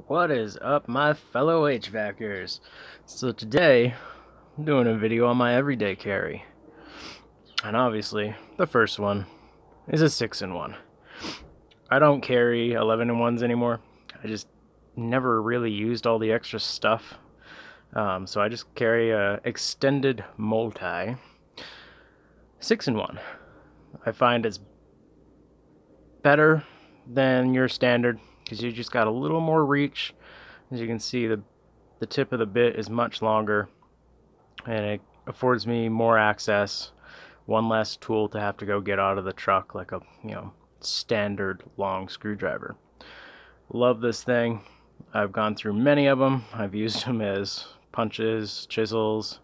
What is up, my fellow HVACers? So today, I'm doing a video on my everyday carry. And obviously, the first one is a 6-in-1. I don't carry 11-in-1s anymore. I just never really used all the extra stuff. So I just carry a extended multi 6-in-1. I find it's better than your standard because you just got a little more reach. As you can see, the tip of the bit is much longer and it affords me more access, one less tool to have to go get out of the truck like a standard long screwdriver. Love this thing. I've gone through many of them. I've used them as punches, chisels,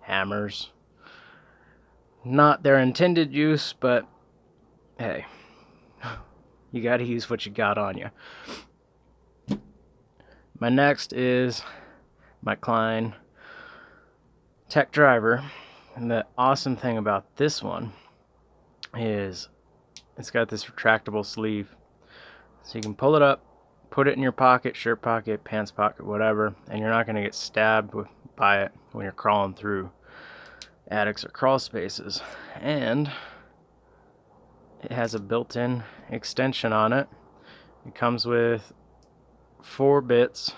hammers. Not their intended use, but hey, you gotta use what you got on you. My next is my Klein tech driver, and the awesome thing about this one is it's got this retractable sleeve, so you can pull it up, put it in your pocket, shirt pocket, pants pocket, whatever, and you're not going to get stabbed by it when you're crawling through attics or crawl spaces. And it has a built-in extension on it. It comes with 4 bits.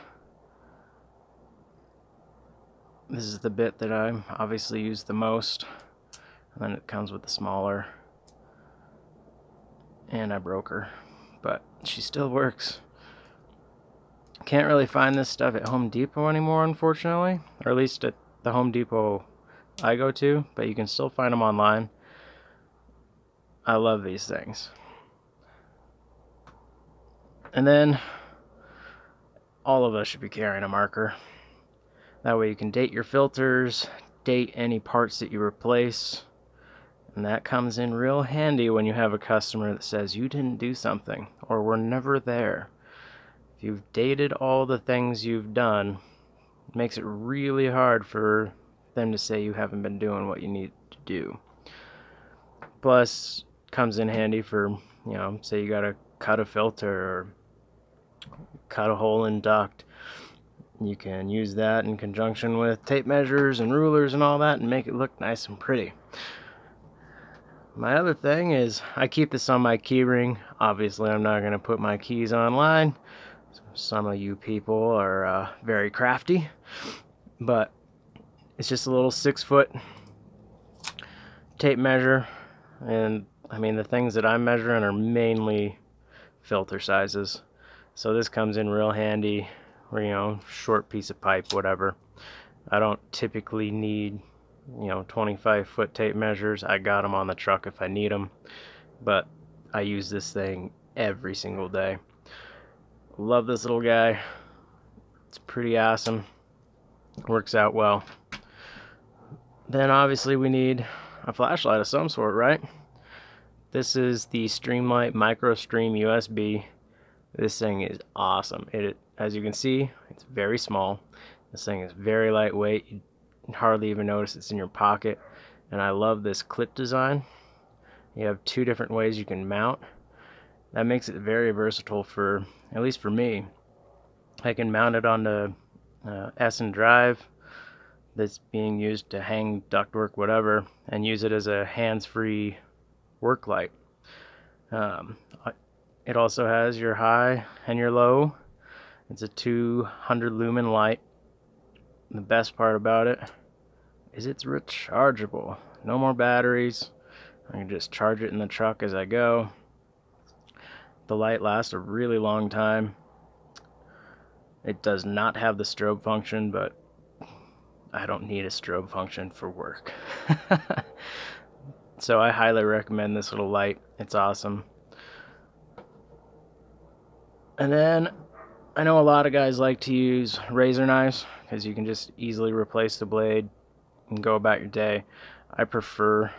This is the bit that I obviously use the most, and then it comes with the smaller, and I broke her, but she still works. Can't really find this stuff at Home Depot anymore, unfortunately, or at least at the Home Depot I go to, but you can still find them online. I love these things. And then all of us should be carrying a marker. That way you can date your filters, date any parts that you replace, and that comes in real handy when you have a customer that says you didn't do something or were never there. If you've dated all the things you've done, it makes it really hard for them to say you haven't been doing what you need to do. Plus, comes in handy for, say you gotta cut a filter or cut a hole in duct. You can use that in conjunction with tape measures and rulers and all that and make it look nice and pretty. My other thing is I keep this on my key ring. Obviously, I'm not going to put my keys online. Some of you people are very crafty, but it's just a little 6-foot tape measure, and I mean the things that I'm measuring are mainly filter sizes, so this comes in real handy. Or short piece of pipe, whatever. I don't typically need 25-foot tape measures. I got them on the truck if I need them, but I use this thing every single day. Love this little guy. It's pretty awesome. Works out well. Then obviously we need a flashlight of some sort, right? This is the Streamlight Micro Stream USB. This thing is awesome. As you can see, it's very small. This thing is very lightweight. You hardly even notice it's in your pocket. And I love this clip design. You have 2 different ways you can mount. That makes it very versatile for, at least for me. I can mount it on the S and drive that's being used to hang ductwork, whatever, and use it as a hands-free work light. It also has your high and your low. It's a 200 lumen light. The best part about it is it's rechargeable. No more batteries. I can just charge it in the truck as I go. The light lasts a really long time. It does not have the strobe function, but I don't need a strobe function for work. So I highly recommend this little light. It's awesome. And then I know a lot of guys like to use razor knives because you can just easily replace the blade and go about your day. I prefer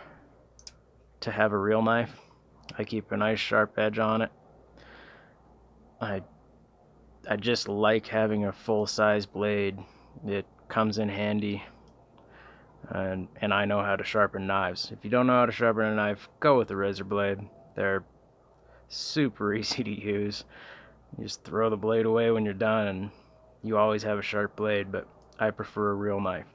to have a real knife. I keep a nice sharp edge on it. I just like having a full-size blade. It comes in handy, and I know how to sharpen knives. If you don't know how to sharpen a knife, go with a razor blade. They're super easy to use. You just throw the blade away when you're done, and you always have a sharp blade, but I prefer a real knife.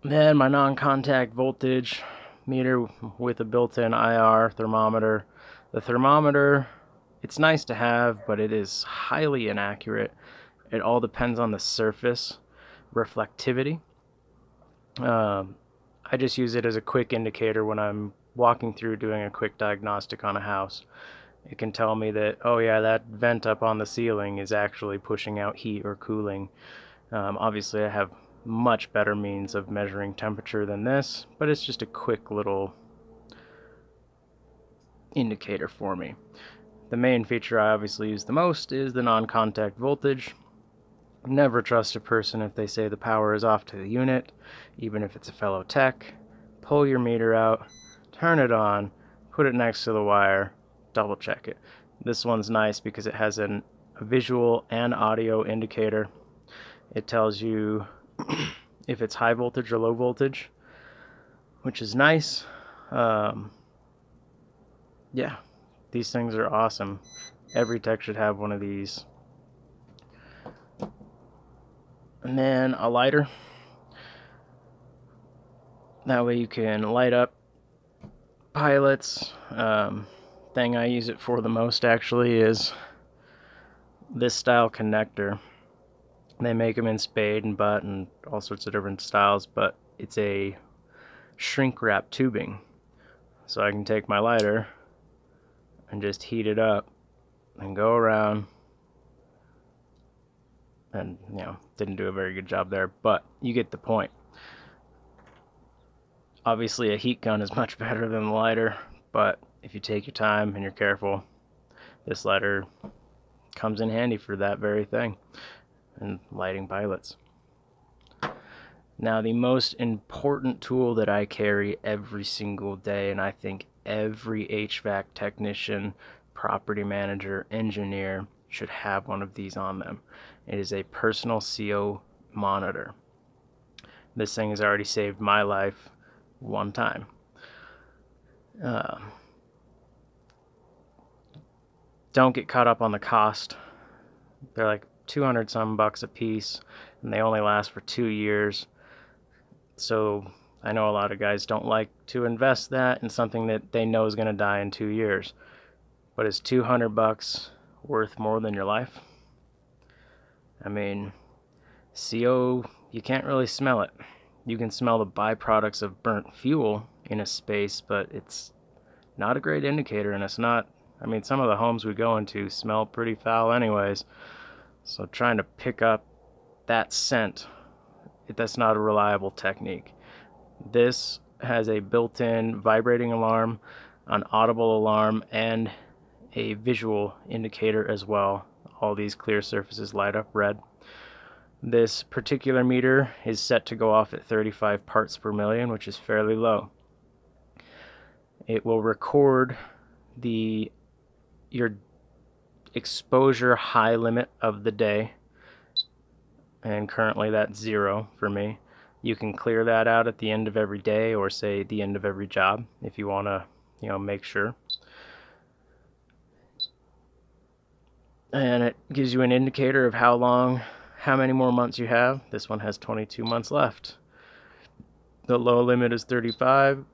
Then my non-contact voltage meter with a built-in IR thermometer. The thermometer, it's nice to have, but it is highly inaccurate. It all depends on the surface reflectivity. I just use it as a quick indicator when I'm walking through doing a quick diagnostic on a house. It can tell me that, oh yeah, that vent up on the ceiling is actually pushing out heat or cooling. Obviously I have much better means of measuring temperature than this, but it's just a quick little indicator for me. The main feature I obviously use the most is the non-contact voltage. Never trust a person if they say the power is off to the unit, even if it's a fellow tech. Pull your meter out, turn it on, put it next to the wire, double check it. This one's nice because it has a visual and audio indicator. It tells you if it's high voltage or low voltage, which is nice. Yeah, these things are awesome. Every tech should have one of these. And then a lighter. That way you can light up pilots. Thing I use it for the most actually is this style connector. They make them in spade and butt and all sorts of different styles, but it's a shrink wrap tubing. So I can take my lighter and just heat it up and go around. And, you know, didn't do a very good job there, but you get the point. Obviously a heat gun is much better than the lighter, but if you take your time and you're careful, this lighter comes in handy for that very thing, and lighting pilots. Now the most important tool that I carry every single day, and I think every HVAC technician, property manager, engineer should have one of these on them. It is a personal CO monitor. This thing has already saved my life one time. Don't get caught up on the cost. They're like 200 some bucks a piece, and they only last for 2 years. So I know a lot of guys don't like to invest that in something that they know is going to die in 2 years. But is 200 bucks worth more than your life? I mean, CO, you can't really smell it. You can smell the byproducts of burnt fuel in a space, but it's not a great indicator, and it's not, I mean, some of the homes we go into smell pretty foul anyways. So trying to pick up that scent, that's not a reliable technique. This has a built-in vibrating alarm, an audible alarm, and a visual indicator as well. All these clear surfaces light up red. This particular meter is set to go off at 35 parts per million, which is fairly low. It will record your exposure high limit of the day, and currently that's 0 for me. You can clear that out at the end of every day, or say the end of every job if you want to, you know, make sure. And it gives you an indicator of how many more months you have. This one has 22 months left. The low limit is 35,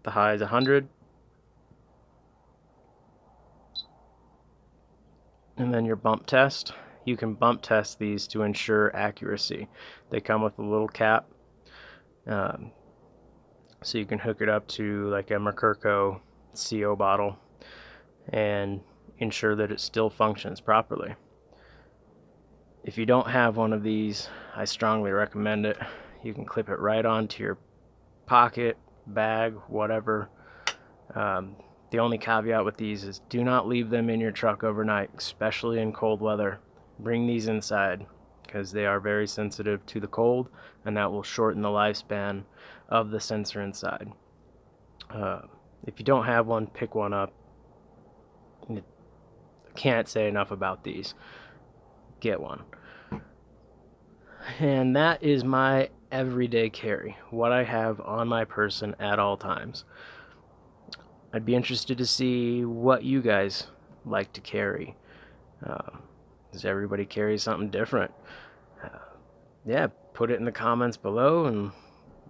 the high is 100. And then your bump test. You can bump test these to ensure accuracy. They come with a little cap, so you can hook it up to like a Mercurco CO bottle and ensure that it still functions properly. If you don't have one of these, I strongly recommend it. You can clip it right onto your pocket, bag, whatever. The only caveat with these is do not leave them in your truck overnight, especially in cold weather. Bring these inside because they are very sensitive to the cold, and that will shorten the lifespan of the sensor inside. If you don't have one, pick one up. I can't say enough about these. Get one. And that is my everyday carry, what I have on my person at all times. I'd be interested to see what you guys like to carry. Does everybody carry something different? Yeah, put it in the comments below and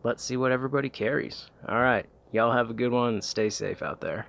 let's see what everybody carries. Alright, y'all have a good one and stay safe out there.